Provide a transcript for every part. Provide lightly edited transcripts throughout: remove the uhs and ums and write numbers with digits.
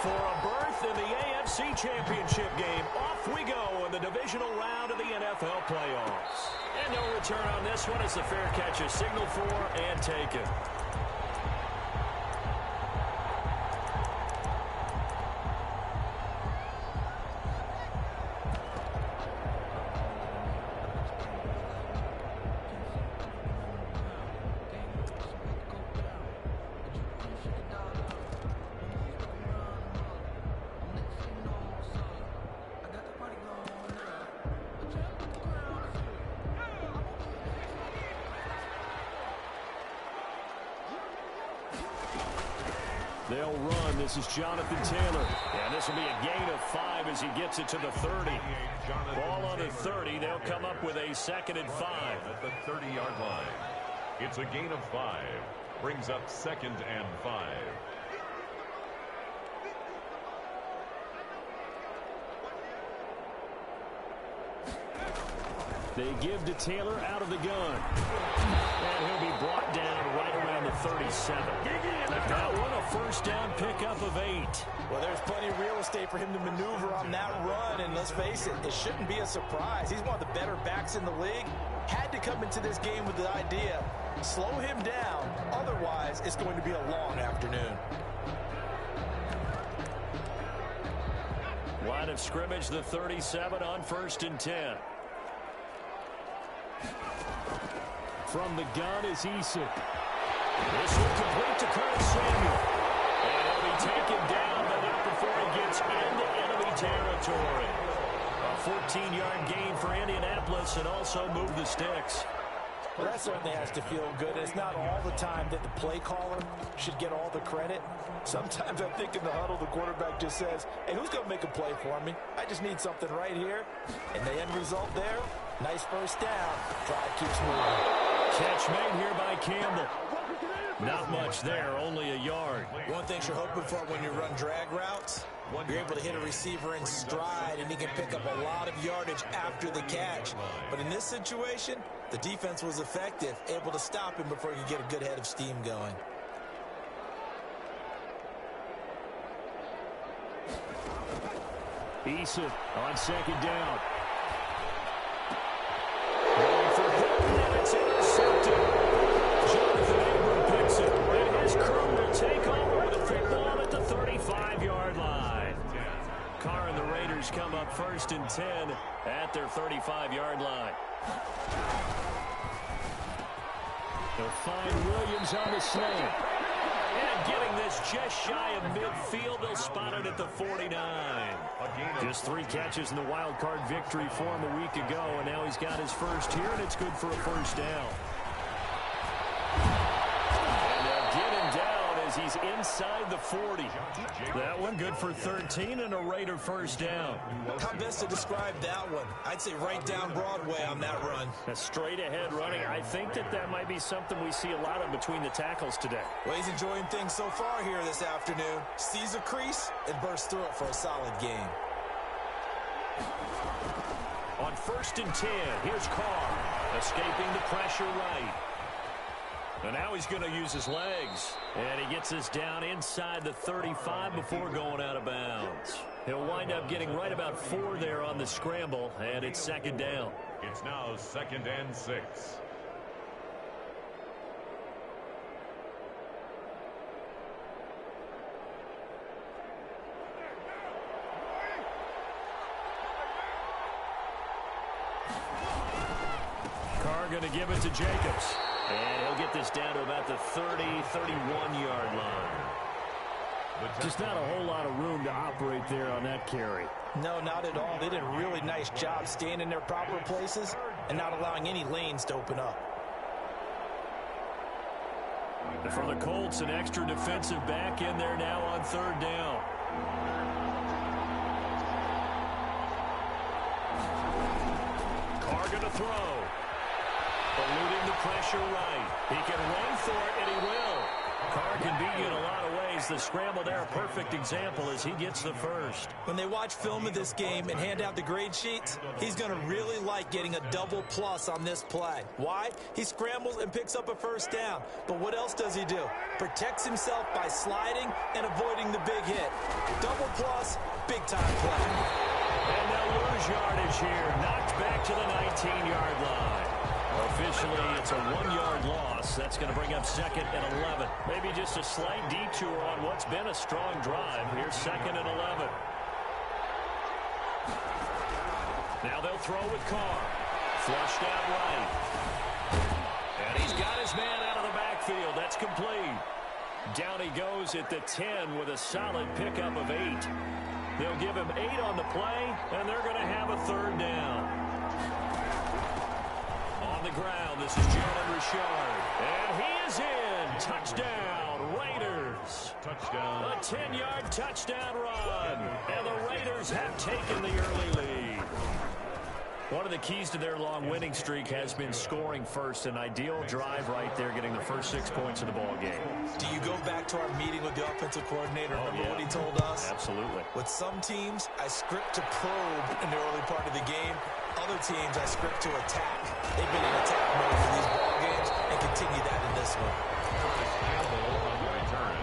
For a berth in the AFC Championship game, off we go in the divisional round of the NFL playoffs. And no return on this one as the fair catch is signaled for and taken. They'll run. This is Jonathan Taylor. And this will be a gain of 5 as he gets it to the 30. Ball on the 30. They'll come up with a 2nd and 5. At the 30-yard line. It's a gain of 5. Brings up 2nd and 5. They give to Taylor out of the gun. And he'll be brought down right around the 37. That one a first down pickup of 8. Well, there's plenty of real estate for him to maneuver on that run. And let's face it, it shouldn't be a surprise. He's one of the better backs in the league. Had to come into this game with the idea, slow him down. Otherwise, it's going to be a long afternoon. Line of scrimmage, the 37 on 1st and 10. From the gun is Eason. This will complete to Curtis Samuel. And he'll be taken down, but not before he gets into enemy territory. A 14-yard gain for Indianapolis and also move the sticks. Well, that certainly has to feel good. It's not all the time that the play caller should get all the credit. Sometimes I think in the huddle, the quarterback just says, hey, who's going to make a play for me? I just need something right here. And the end result there, nice first down. Drive keeps moving. Catch made here by Campbell. Not much there, only a yard. One thing you're hoping for when you run drag routes, you're able to hit a receiver in stride, and he can pick up a lot of yardage after the catch. But in this situation, the defense was effective, able to stop him before he could get a good head of steam going. Eason on 2nd down. Going for him, and it's intercepted. Jonathan Abram picks it, and his crew will take over with the football at the 35-yard line. Carr and the Raiders come up 1st and 10 at their 35-yard line. They'll find Williams on the slant. And getting this just shy of midfield, they'll spot it at the 49. Just 3 catches in the wild card victory for him a week ago, and now he's got his first here, and it's good for a first down. And they'll get him down as he's inside the 40. That one good for 13 and a Raider first down. How best to describe that one? I'd say right down Broadway on that run. A straight ahead running. I think that might be something we see a lot of between the tackles today. Well, he's enjoying things so far here this afternoon. Sees a crease and bursts through it for a solid game. On 1st and 10, here's Carr, escaping the pressure right. And now he's going to use his legs. And he gets this down inside the 35 before going out of bounds. He'll wind up getting right about 4 there on the scramble, and it's 2nd down. It's now 2nd and 6. Carr going to give it to Jacobs. And he'll get this down to about the 30, 31-yard line. Just not a whole lot of room to operate there on that carry. No, not at all. They did a really nice job staying in their proper places and not allowing any lanes to open up. For the Colts, an extra defensive back in there now on 3rd down. Carr going to throw. Eluding the pressure right. He can run for it, and he will. Carr can beat you in a lot of ways. The scramble there, a perfect example as he gets the first. When they watch film of this game and hand out the grade sheets, he's going to really like getting a double plus on this play. Why? He scrambles and picks up a first down. But what else does he do? Protects himself by sliding and avoiding the big hit. Double plus, big-time play. And they'll lose yardage here. Knocked back to the 19-yard line. Officially, it's a 1-yard loss. That's going to bring up 2nd and 11. Maybe just a slight detour on what's been a strong drive. Here's 2nd and 11. Now they'll throw with Carr. Flushed out right. And he's got his man out of the backfield. That's complete. Down he goes at the 10 with a solid pickup of 8. They'll give him 8 on the play, and they're going to have a 3rd down. On the ground, this is Jalen Richard. And he is in. Touchdown, Raiders. Touchdown. A 10-yard touchdown run. And the Raiders have taken the early lead. One of the keys to their long winning streak has been scoring first. An ideal drive right there, getting the first 6 points of the ball game. Do you go back to our meeting with the offensive coordinator? Remember what he told us? Absolutely. With some teams, I script to probe in the early part of the game. Other teams, I script to attack. They've been in attack mode in these ball games and continue that in this one. Campbell on the return.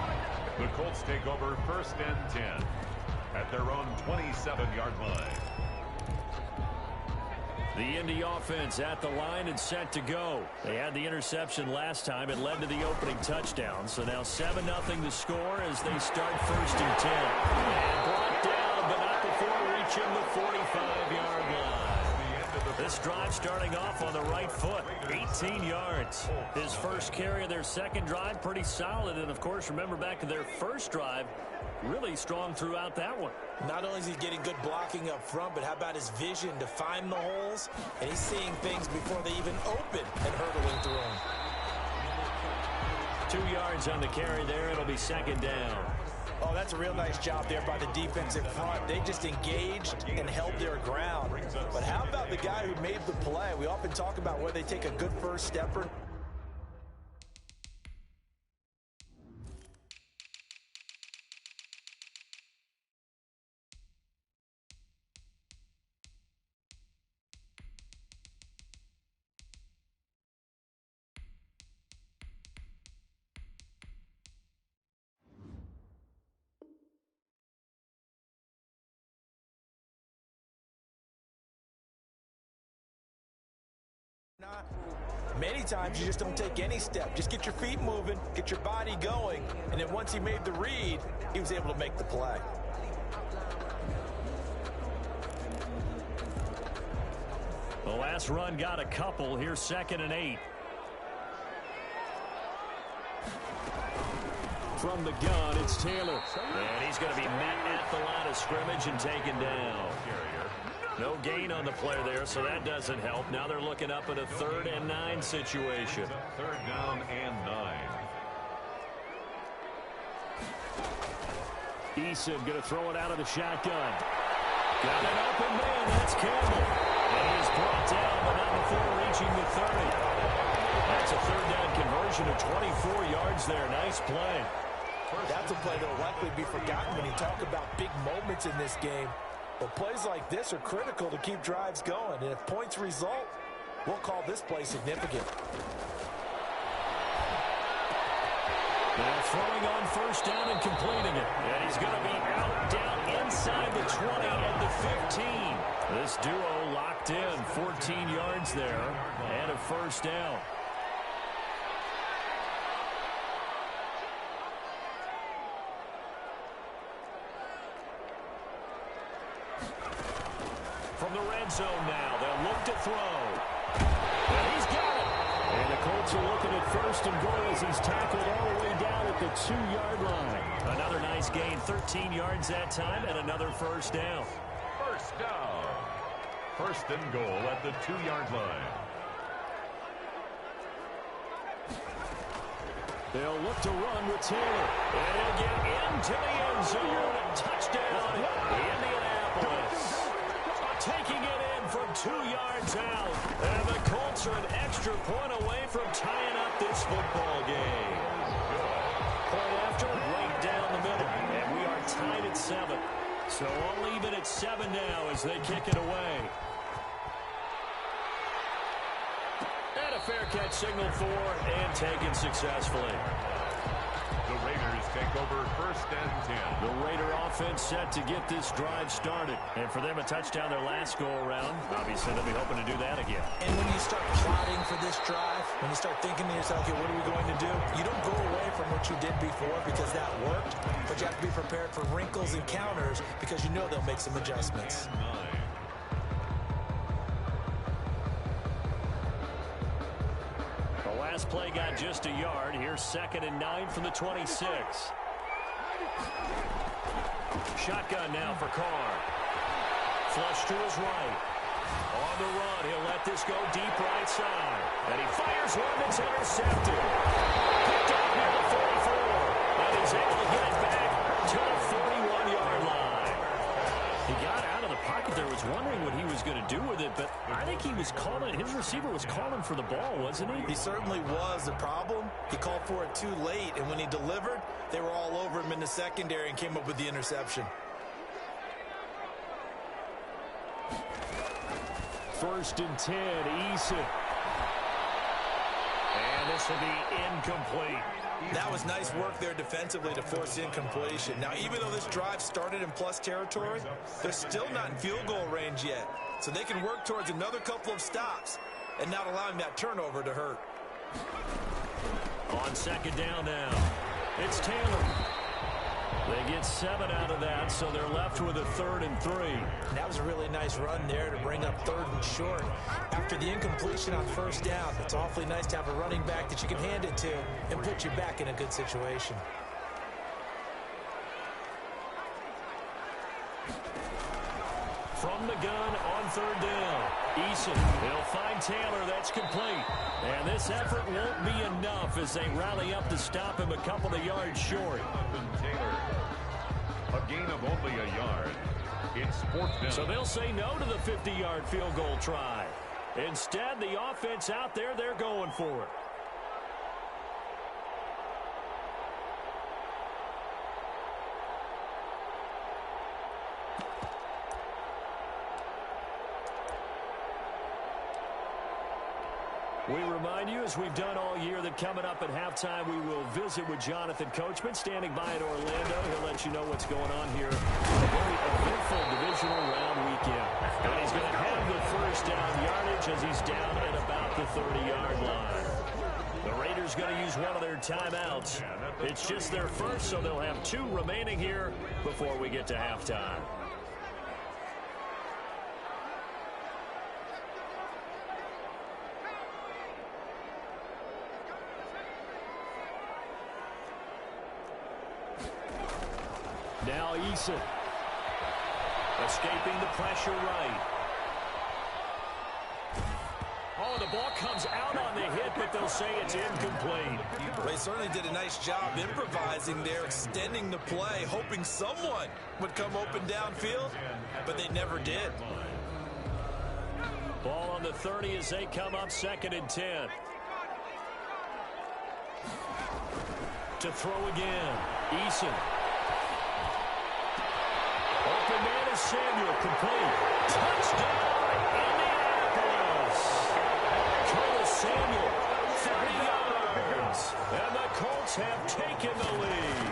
The Colts take over 1st and 10 at their own 27-yard line. The Indy offense at the line and set to go. They had the interception last time. It led to the opening touchdown. So now 7-0 to score as they start 1st and 10. And brought down, but not before reaching the 45-yard line. This drive starting off on the right foot. 18 yards. His first carry of their second drive, pretty solid. And, of course, remember back to their first drive, really strong throughout that one. Not only is he getting good blocking up front, but how about his vision to find the holes? And he's seeing things before they even open and hurdling through them. 2 yards on the carry there. It'll be 2nd down. Oh, that's a real nice job there by the defense in front. They just engaged and held their ground. But how about the guy who made the play? We often talk about where they take a good first stepper. Many times you just don't take any step. Just get your feet moving, get your body going, and then once he made the read, he was able to make the play. The last run got a couple. Here's 2nd and 8. From the gun, it's Taylor. And he's going to be met at the line of scrimmage and taken down. No gain on the play there, so that doesn't help. Now they're looking up at a 3rd and 9 situation. 3rd down and 9. Eason going to throw it out of the shotgun. Got an open man. That's Campbell. And he's brought down, but not before reaching the 30. That's a 3rd down conversion of 24 yards there. Nice play. That's a play that will likely be forgotten when you talk about big moments in this game. But plays like this are critical to keep drives going. And if points result, we'll call this play significant. Now throwing on 1st down and completing it. And he's going to be out, down inside the 20 at the 15. This duo locked in. 14 yards there and a 1st down. From the red zone now, they'll look to throw. And he's got it. And the Colts are looking at 1st and goal as he's tackled all the way down at the 2-yard line. Another nice gain, 13 yards that time, and another 1st down. 1st down. 1st and goal at the 2-yard line. They'll look to run with Taylor. And he'll get into the end zone. Touchdown, Indianapolis. Taking it in from 2 yards out. And the Colts are an extra point away from tying up this football game. 7. So all even at 7 now as they kick it away. And a fair catch signaled for and taken successfully. The Raiders take over 1st and 10. The Raider offense set to get this drive started. And for them, a touchdown their last go-around. Obviously, they'll be hoping to do that again. And when you start plotting for this drive, when you start thinking to yourself, okay, what are we going to do? You don't go away from what you did before because that worked, but you have to be prepared for wrinkles and counters because you know they'll make some adjustments. The last play got just a yard. Here's 2nd and 9 from the 26. Shotgun now for Carr. Flush to his right. On the run, he'll let this go deep right side. And he fires one that's intercepted. Picked up near the 44. And he's able to get it back to the 41-yard line. He got out of the pocket there, was wondering what he was going to do with it, but I think he was calling, his receiver was calling for the ball, wasn't he? He certainly was. The problem, he called for it too late, and when he delivered, they were all over him in the secondary and came up with the interception. 1st and 10, Eason. And this will be incomplete. That was nice work there defensively to force incompletion. Now, even though this drive started in plus territory, they're still not in field goal range yet. So they can work towards another couple of stops and not allowing that turnover to hurt. On 2nd down now, it's Taylor. They get 7 out of that, so they're left with a 3rd and 3. That was a really nice run there to bring up 3rd and short. After the incompletion on 1st down, it's awfully nice to have a running back that you can hand it to and put you back in a good situation. From the gun on 3rd down, Eason, he'll find Taylor, that's complete. And this effort won't be enough as they rally up to stop him a couple of yards short. Taylor, a gain of only a yard. It's 4th down. So they'll say no to the 50-yard field goal try. Instead, the offense out there, they're going for it. We remind you, as we've done all year, that coming up at halftime, we will visit with Jonathan Coachman, standing by in Orlando. He'll let you know what's going on here. A very eventful divisional round weekend. And he's going to have the 1st down yardage as he's down at about the 30-yard line. The Raiders going to use one of their timeouts. It's just their first, so they'll have 2 remaining here before we get to halftime. Now Eason, escaping the pressure right. Oh, the ball comes out on the hit, but they'll say it's incomplete. They certainly did a nice job improvising there, extending the play, hoping someone would come open downfield, but they never did. Ball on the 30 as they come up 2nd and 10. To throw again, Eason. Open man is Samuel, complete. Touchdown, Indianapolis. Curtis Samuel, 30 yards. And the Colts have taken the lead.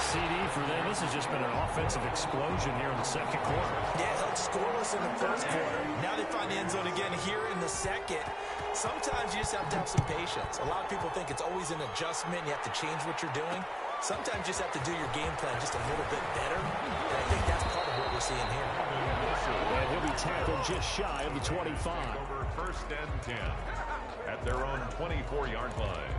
CD for them, this has just been an offensive explosion here in the 2nd quarter. Yeah, held scoreless in the 1st quarter. Now they find the end zone again here in the 2nd. Sometimes you just have to have some patience. A lot of people think it's always an adjustment. You have to change what you're doing. Sometimes you just have to do your game plan just a little bit better. And I think that's part of what we're seeing here. And he'll be tackled just shy of the 25. Over 1st and 10 at their own 24-yard line.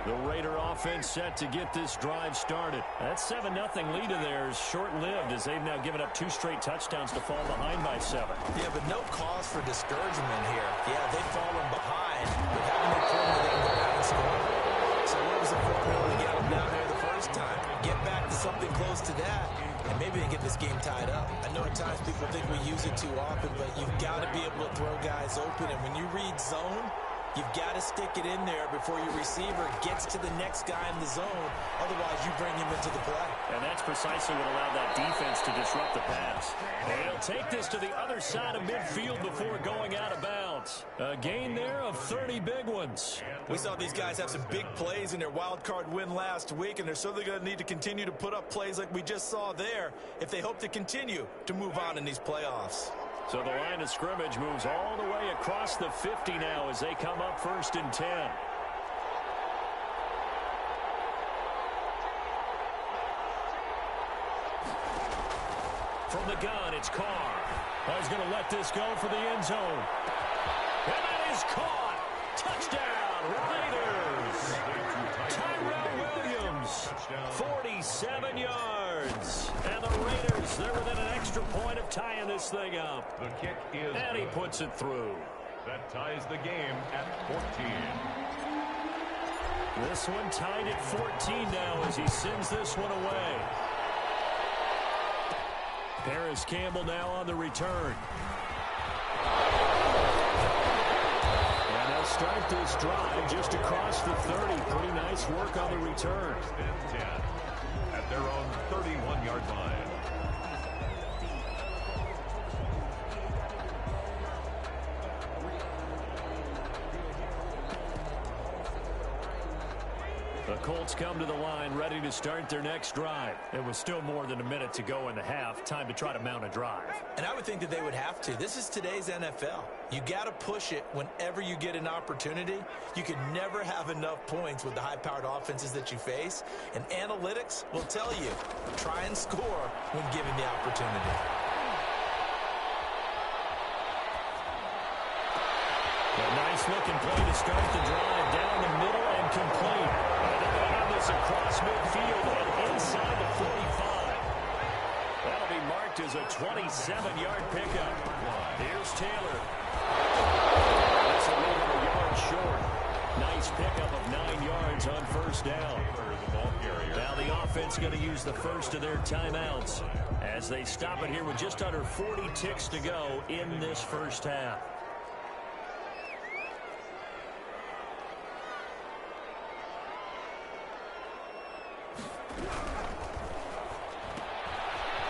The Raider offense set to get this drive started. That 7-0 lead of theirs short-lived as they've now given up 2 straight touchdowns to fall behind by 7. Yeah, but no cause for discouragement here. Yeah, they've fallen behind, but having the formula, they can go down and score. So what was the formula to get them down there the 1st time? Get back to something close to that, and maybe they get this game tied up. I know at times people think we use it too often, but you've got to be able to throw guys open, and when you read zone, You've got to stick it in there before your receiver gets to the next guy in the zone. Otherwise, you bring him into the play. And that's precisely what allowed that defense to disrupt the pass. And he'll take this to the other side of midfield before going out of bounds. A gain there of 30 big ones. We saw these guys have some big plays in their wild card win last week, and they're certainly going to need to continue to put up plays like we just saw there if they hope to continue to move on in these playoffs. So the line of scrimmage moves all the way across the 50 now as they come up 1st and 10. From the gun, it's Carr. He's going to let this go for the end zone. And that is caught. Touchdown, Raiders. Tyrell Williams, 47 yards. And the Raiders, they're within an extra point of tying this thing up. The kick is and he puts it through. That ties the game at 14. This one tied at 14 now as he sends this one away. Paris Campbell now on the return. And they'll start this drive just across the 30. Pretty nice work on the return. 10 at their own 31-yard line. The Colts come to the line ready to start their next drive. It was still more than a minute to go in the half. Time to try to mount a drive. And I would think that they would have to. This is today's NFL. You got to push it whenever you get an opportunity. You can never have enough points with the high-powered offenses that you face. And analytics will tell you, try and score when given the opportunity. A nice-looking play to start the drive down the middle and complete. And they're going to have this across midfield and inside the 45. That'll be marked as a 27-yard pickup. Here's Taylor. This will leave him a yard short. Nice pickup of 9 yards on first down. Now the offense going to use the first of their timeouts as they stop it here with just under 40 ticks to go in this first half.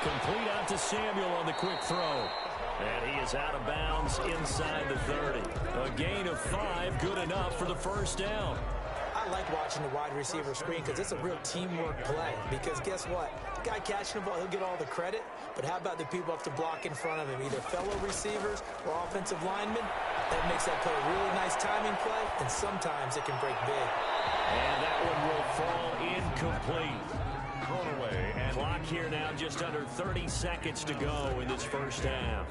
Complete out to Samuel on the quick throw. And he is out of bounds inside the 30. A gain of 5, good enough for the first down. I like watching the wide receiver screen because it's a real teamwork play. Because guess what? The guy catching the ball, he'll get all the credit. But how about the people up to block in front of him? Either fellow receivers or offensive linemen. That makes that play a really nice timing play. And sometimes it can break big. And that one will fall incomplete. Thrown away. And clock here now, just under 30 seconds to go in this first half.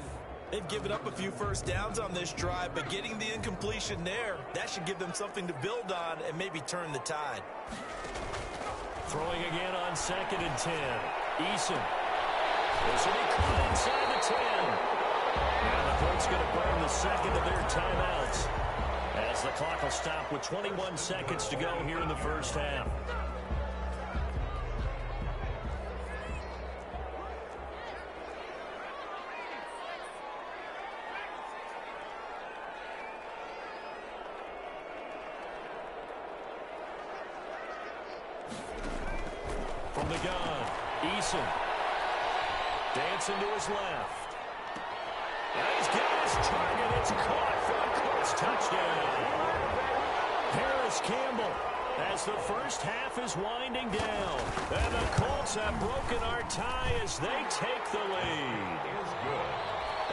They've given up a few first downs on this drive, but getting the incompletion there, that should give them something to build on and maybe turn the tide. Throwing again on 2nd and 10. Eason. This will be caught inside the 10. And the Colts going to burn the second of their timeouts as the clock will stop with 21 seconds to go here in the first half. From the gun, Eason. Dancing to his left. And he's getting his target. It's caught for the Colts touchdown. Paris Campbell as the first half is winding down. And the Colts have broken our tie as they take the lead.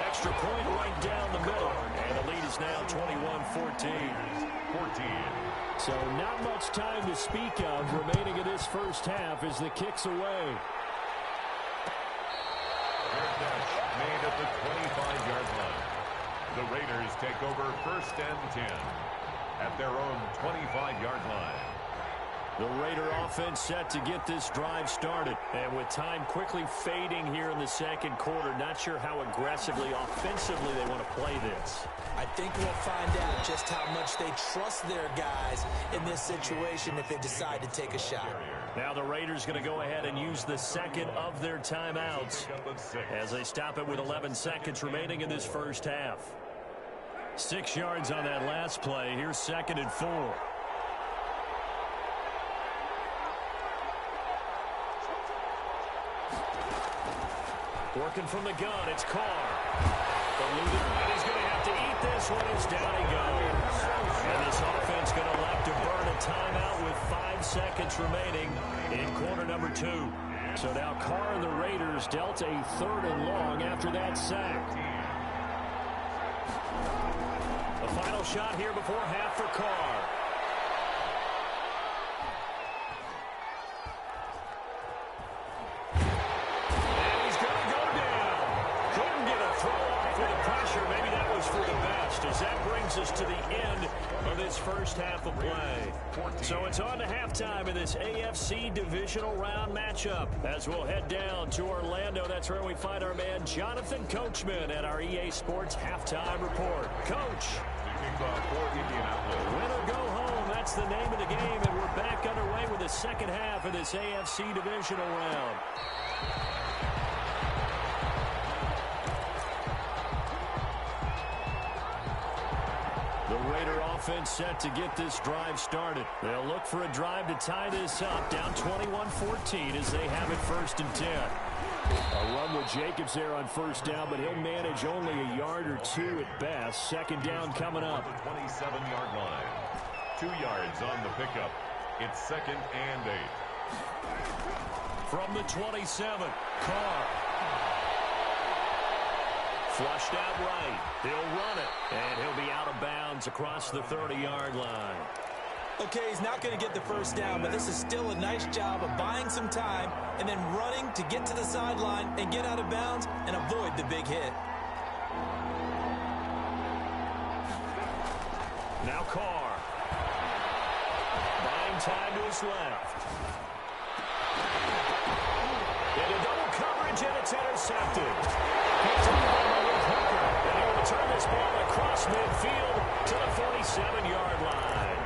Extra point right down the middle. And the lead is now 21-14. So not much time to speak of remaining in this first half as the kick's away. Made at the 25-yard line. The Raiders take over 1st and 10 at their own 25-yard line. The Raider offense set to get this drive started. And with time quickly fading here in the second quarter, not sure how aggressively, offensively they want to play this. I think we'll find out just how much they trust their guys in this situation if they decide to take a shot. Now the Raiders going to go ahead and use the second of their timeouts as they stop it with 11 seconds remaining in this first half. 6 yards on that last play. Here's 2nd and 4. Working from the gun, it's Carr. Eluded, and he's going to have to eat this one as down he goes. And this offense going to elect to burn a timeout with 5 seconds remaining in quarter number 2. So now Carr and the Raiders dealt a 3rd and long after that sack. The final shot here before half for Carr. As that brings us to the end of this first half of play. So it's on to halftime in this AFC divisional round matchup. As we'll head down to Orlando, that's where we find our man Jonathan Coachman at our EA Sports Halftime Report. Coach. Win or go home, that's the name of the game, and we're back underway with the second half of this AFC divisional round. Raider offense set to get this drive started. They'll look for a drive to tie this up, down 21-14 as they have it 1st and 10. A run with Jacobs there on 1st down, but he'll manage only a yard or 2 at best. 2nd down coming up. The 27-yard line. 2 yards on the pickup. It's 2nd and 8. From the 27, Carr. Flushed out right. He'll run it, and he'll be out of bounds across the 30-yard line. Okay, he's not going to get the 1st down, but this is still a nice job of buying some time and then running to get to the sideline and get out of bounds and avoid the big hit. Now Carr. Buying time to his left. Into double coverage, and it's intercepted. And he'll return this ball across midfield to the 47-yard line.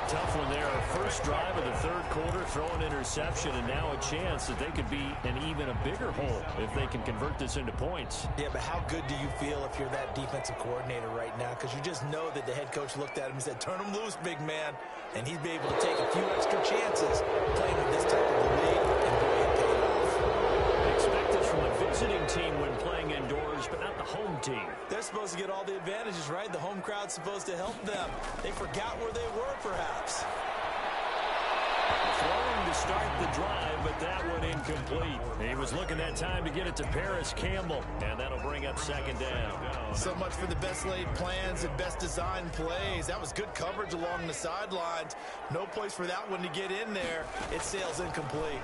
Tough one there. First drive of the 3rd quarter, throw an interception, and now a chance that they could be in even a bigger hole if they can convert this into points. Yeah, but how good do you feel if you're that defensive coordinator right now? Because you just know that the head coach looked at him and said, turn him loose, big man. And he'd be able to take a few extra chances playing with this type of a league, and boy, it paid off. Expect this from the visiting team when playing indoors, but not the home team. They're supposed to get all the advantages, right? The home crowd's supposed to help them. They forgot where they were, perhaps. Throwing to start the drive, but that one incomplete. He was looking that time to get it to Paris Campbell, and that'll bring up 2nd down. So much for the best laid plans and best designed plays. That was good coverage along the sidelines. No place for that one to get in there. It sails incomplete.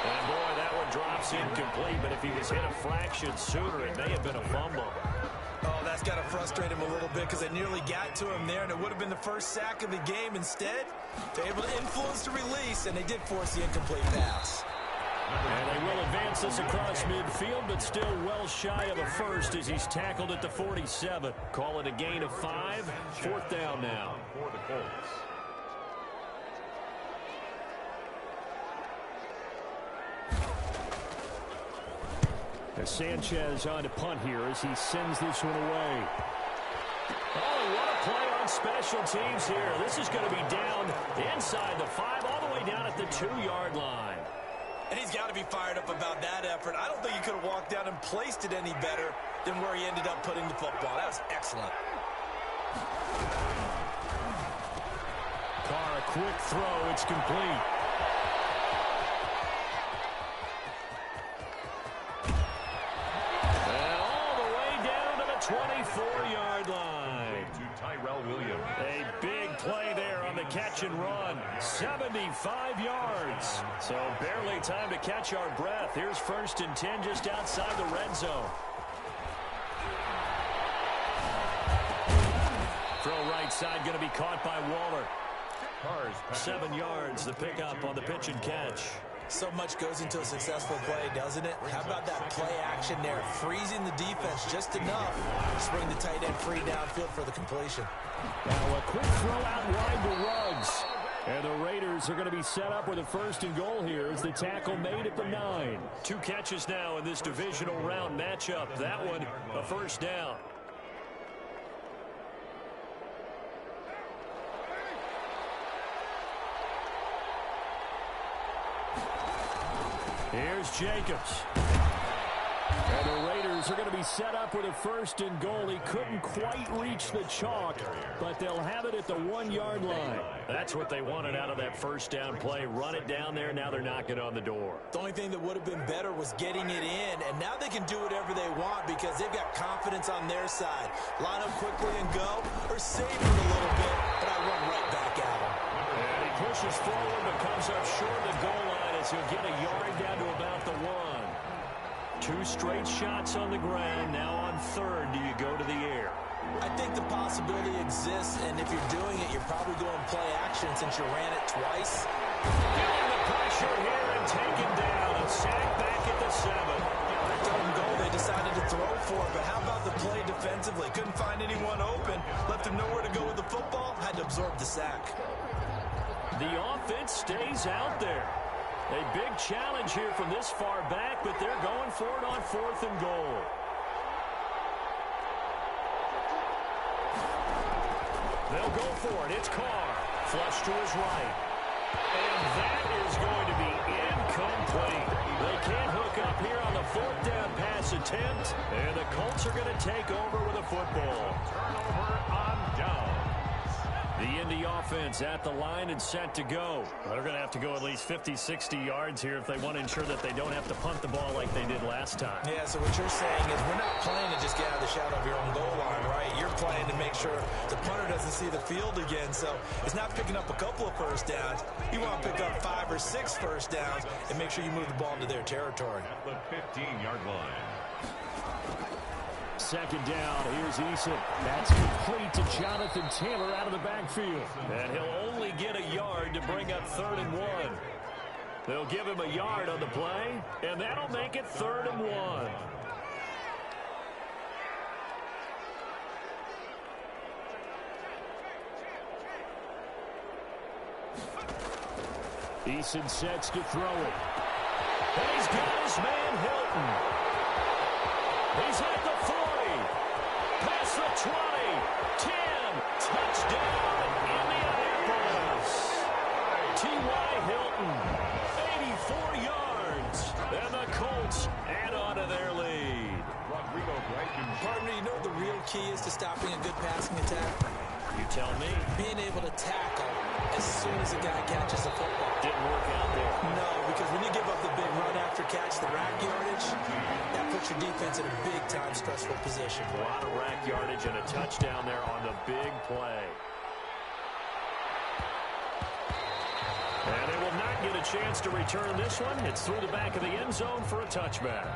And boy, that one drops incomplete, but if he was hit a fraction sooner, it may have been a fumble. Oh, that's got to frustrate him a little bit because they nearly got to him there, and it would have been the first sack of the game. Instead, they're able to influence the release, and they did force the incomplete pass. And they will advance this across midfield, but still well shy of a first as he's tackled at the 47. Call it a gain of 5. 4th down now. For the Colts. As Sanchez on to punt here as he sends this one away. Oh, what a play on special teams here. This is going to be down inside the 5, all the way down at the 2-yard line. And he's got to be fired up about that effort. I don't think he could have walked down and placed it any better than where he ended up putting the football. That was excellent. Carr, a quick throw. It's complete. And all the way down to the 24-yard line. To Tyrell Williams. A big play there on the catch and run. 75 yards. So barely time to catch our breath. Here's 1st and 10 just outside the red zone. Throw right side going to be caught by Waller. 7 yards, the pickup on the pitch and catch. So much goes into a successful play, doesn't it? How about that play action there? Freezing the defense just enough to bring the tight end free downfield for the completion. Now a quick throw out wide to Ruggs. And the Raiders are going to be set up with a 1st and goal here as the tackle made at the 9. 2 catches now in this divisional round matchup. That one, a 1st down. Here's Jacobs. And the Raiders are going to be set up with a 1st and goal. He couldn't quite reach the chalk, but they'll have it at the 1-yard line. That's what they wanted out of that 1st down play. Run it down there. Now they're knocking on the door. The only thing that would have been better was getting it in, and now they can do whatever they want because they've got confidence on their side. Line up quickly and go, or save it a little bit, but I run right back at him. And he pushes forward but comes up short of the goal line as he'll get a yard down to about the 1. 2 straight shots on the ground. Now on 3rd, do you go to the air? I think the possibility exists, and if you're doing it, you're probably going play action since you ran it twice. Feeling the pressure here and taken down. A sack back at the 7. That 3rd and goal, they decided to throw for it, but how about the play defensively? Couldn't find anyone open. Left him nowhere to go with the football. Had to absorb the sack. The offense stays out there. A big challenge here from this far back, but they're going for it on 4th and goal. They'll go for it. It's Carr. Flush to his right. And that is going to be incomplete. They can't hook up here on the 4th down pass attempt, and the Colts are going to take over with a football. Turnover on downs. The Indy offense at the line and set to go. They're going to have to go at least 50, 60 yards here if they want to ensure that they don't have to punt the ball like they did last time. Yeah, so what you're saying is we're not playing to just get out of the shadow of your own goal line, right? You're playing to make sure the punter doesn't see the field again. So it's not picking up a couple of 1st downs. You want to pick up 5 or 6 1st downs and make sure you move the ball into their territory. At the 15-yard line. 2nd down, here's Eason. That's complete to Jonathan Taylor out of the backfield. And he'll only get a yard to bring up 3rd and 1. They'll give him a yard on the play, and that'll make it 3rd and 1. Eason sets to throw it. And he's got his man Hilton. He's at the 40. Past the 20. 10. Touchdown, Indianapolis. T.Y. Hilton. 84 yards. And the Colts add on to their lead. Partner, you know the real key is to stopping a good passing attack? You tell me. Being able to tackle as soon as a guy catches the football. Didn't work out there. No, because when you give up the big run after catch, the rack yardage, that puts your defense in a big-time stressful position. A lot of rack yardage and a touchdown there on the big play. And they will not get a chance to return this one. It's through the back of the end zone for a touchback.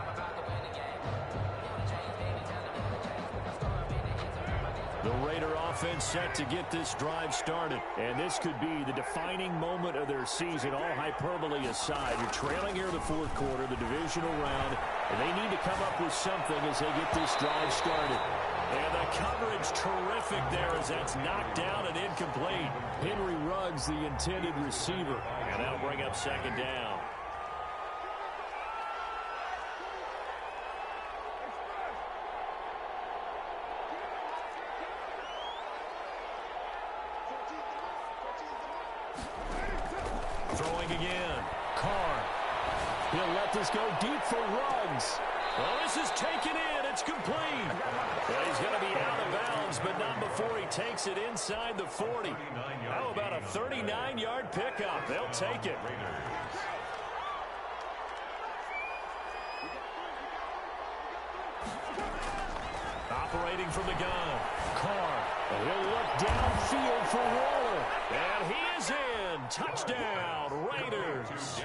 The Raider offense set to get this drive started. And this could be the defining moment of their season, all hyperbole aside. You're trailing here in the 4th quarter, the divisional round, and they need to come up with something as they get this drive started. And the coverage terrific there as that's knocked down and incomplete. Henry Ruggs, the intended receiver. And that'll bring up 2nd down. Throwing again. Carr. He'll let this go deep for Ruggs. Well, this is taken in. It's complete. Well, he's going to be out of bounds, but not before he takes it inside the 40. How about a 39-yard pickup? They'll take it. Operating from the gun. Carr. And he'll look downfield for Waller. And he is in. Touchdown, Raiders.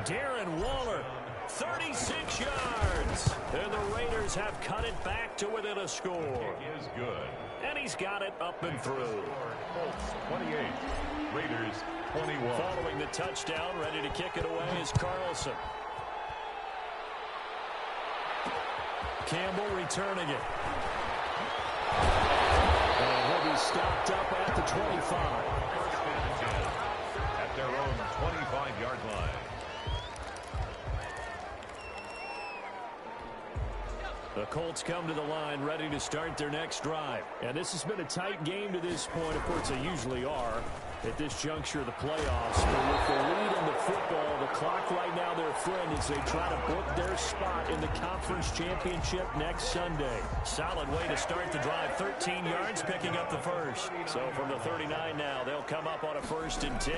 Darren Waller, 36 yards. And the Raiders have cut it back to within a score. It is good. And he's got it up and through. Colts 28, Raiders 21. Following the touchdown, ready to kick it away is Carlson. Campbell returning it. And he'll be stopped up at the 25. at their own 25-yard line. The Colts come to the line ready to start their next drive. And this has been a tight game to this point. Of course, they usually are at this juncture of the playoffs. But with the lead in the football, the clock right now their friend as they try to book their spot in the conference championship next Sunday. Solid way to start the drive. 13 yards, picking up the first. So from the 39 now, they'll come up on a 1st and 10.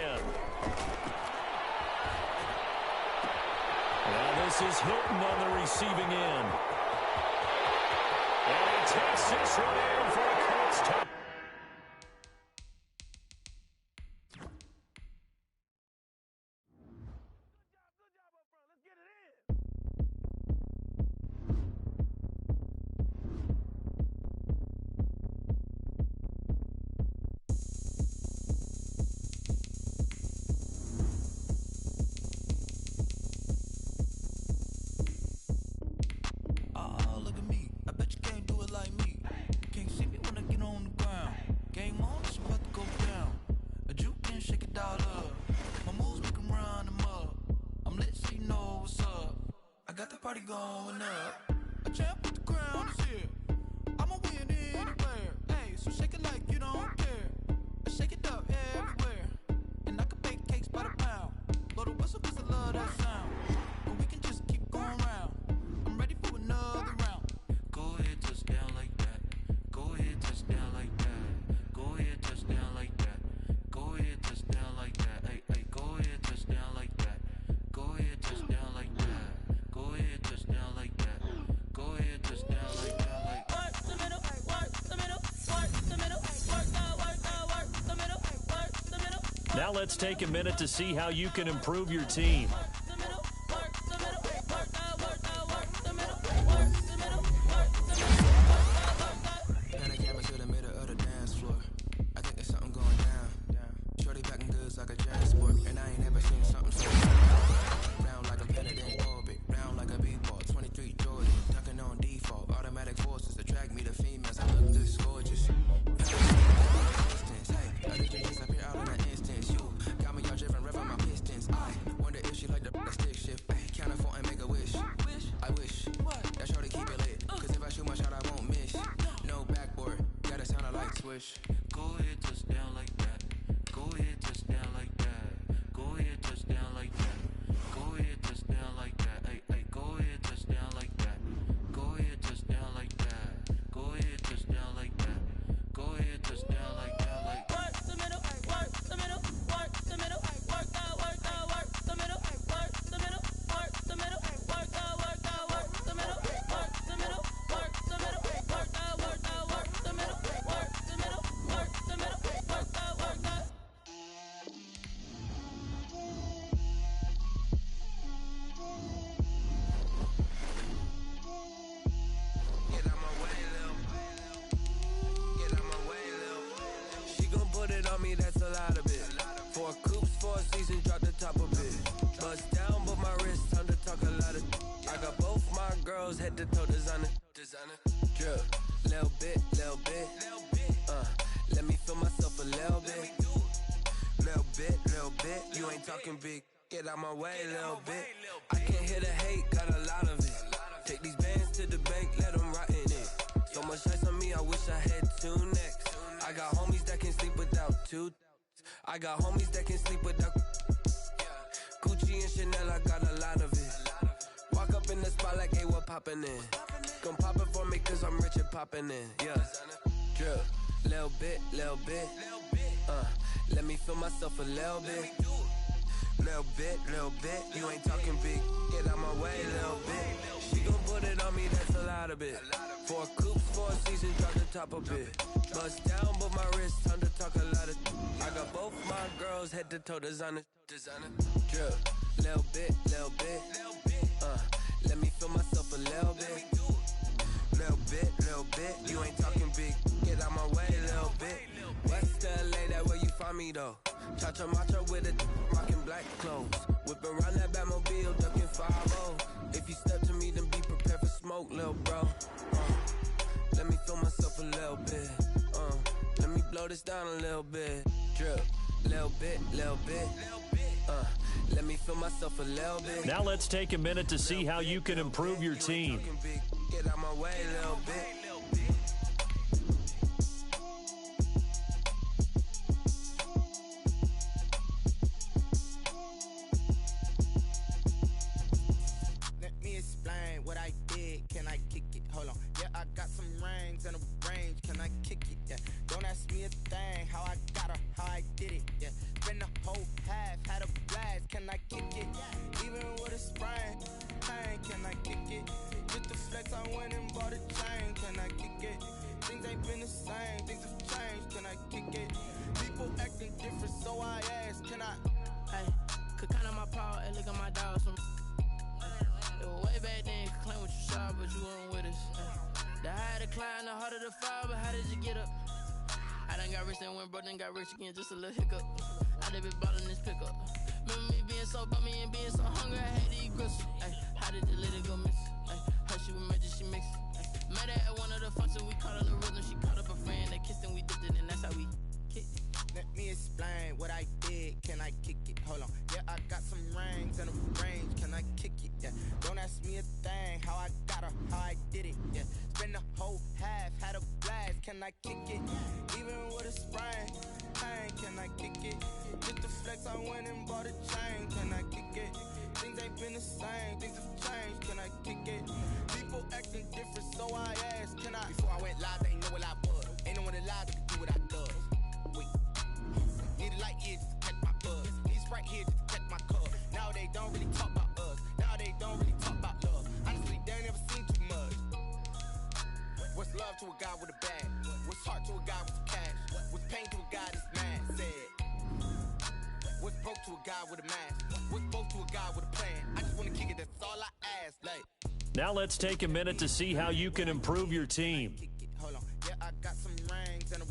Now this is Hilton on the receiving end. And he takes this one in for a Colts touchdown. Going up, a champ with the crown is here. I'ma win anywhere. Hey, so shake it like you don't care. Shake it up everywhere. And I can bake cakes by the pound. Blow the whistle 'cause I love that sound. But we can just keep going round. I'm ready for another round. Go ahead, touchdown like that. Go ahead, touchdown like that. Go ahead, touchdown like that. Go ahead, touchdown like that. Hey, hey, go ahead, touchdown like that. Go ahead, touchdown like that. Go ahead, touchdown like that. Go ahead, touchdown like that. Like work the middle, work the middle, work the middle, work the middle, work the middle. Now let's take a minute to see how you can improve your team. Go ahead, touchdown like that. Go ahead, touchdown like that. Go ahead, touchdown like that. Go ahead, touchdown like that. Hey, hey, go ahead, touchdown like that. Go ahead, touchdown like that. Go ahead, touchdown like that. Go ahead, touchdown like that. Like work the middle, work the middle, work the middle, work the middle, work the middle, work the middle, work the middle, work the middle, work the middle, work the middle, work the middle, work the middle, work the middle, work the middle, work the middle, work the. Get out my way, Lil. Get out my way, Lil. She gon' put it on me, that's a lot of it. 4 coops, 4 seasons, drop the top of it. Bust down, but my wrist, time to talk a lot of. I got both my girls head to toe designer. Drip, little bit, little bit. Let me feel myself a little bit. Little bit. You ain't talking big. Get out my way, little bit. I can't hear the hate, got a lot of it. Take these bands to the bank, let them rot in it. So much ice on me, I wish I had 2 necks. I got homies that can sleep without 2. I got homies that can sleep without Gucci and Chanel, I got a lot of it. Walk up in the spot like, hey, what poppin' in? Gon' pop it for me cause I'm rich and poppin' in. Yeah, drip, little bit. Let me feel myself a little bit. Little bit. You ain't talking big. Get out my way, little bit. She gon' put it on me, that's a lot of it. 4 coops, 4 seasons, drop the top of it. Bust down, but my wrist, time to talk a lot of. I got both my girls head to toe designer. Drip, little bit. Let me feel myself a little bit. Little bit. You ain't talking big. Get out my way, little bit. West LA, that where you find me though. Cha-cha macho with a rockin' black clothes. Whip around that Batmobile, ducking 5-0. If you step to me, then be prepared for smoke, little bro. Let me feel myself a little bit. Let me blow this down a little bit. Drip, little bit. Let me feel myself a little bit. Now let's take a minute to see how you can improve your team. Get out my way a little bit. Let me explain what I did. Can I kick it? Hold on. Yeah, I got some rings and a range. Can I kick it? Yeah. Don't ask me a thing. How I got her, how I did it. Yeah. Spend the whole half, had a blast. Can I kick it? Even with a sprain. Pain, can I kick it? Just the flex, I went and bought a chain. Can I kick it? Things ain't been the same. Things have changed. Can I kick it? People acting different, so I ask. Can I? Hey, could count on my power and look at my dogs. It was way back then, could claim what you saw, but you weren't with us. The higher the climb, the harder the fall, but how did you get up? I done got rich and went broke, then got rich again, just a little hiccup. I done been ballin' this pickup. Remember me being so bummy and being so hungry, I had to eat grits. Ay, how did the lady go miss? Ay, her she was magic, she mixed. Met her at one of the functions, we caught her the rhythm. She caught up a friend, they kissed and we dipped it, and that's how we kicked it. Let me explain what I did. Can I kick it? Hold on. Yeah, I got some rings and a range. Can I kick it? Yeah. Don't ask me a thing. How I got her, how I did it. Yeah. Spend the whole half, had a blast. Can I kick it? Even with a sprain. Pain, can I kick it? Just the flex, I went and bought a chain. Can I kick it? Things ain't been the same. Things have changed. Can I kick it? People acting different, so I asked. Can I? Before I went live, they ain't know what I was. Ain't no one alive that could do what I does. Wait. Need a light here just to catch my buzz. Need Sprite here just to catch my cup. Now they don't really talk about us. Now they don't really talk about love. Honestly, they ain't never seen too much. What's love to a guy with a bag? What's heart to a guy with some cash? What's pain to a guy that's mad? Said. What's broke to a guy with a mask? What's both to a guy with a plan? I just wanna kick it, that's all I ask. Like. Now let's take a minute to see how you can improve your team. Hold on. Yeah, I got some rings and a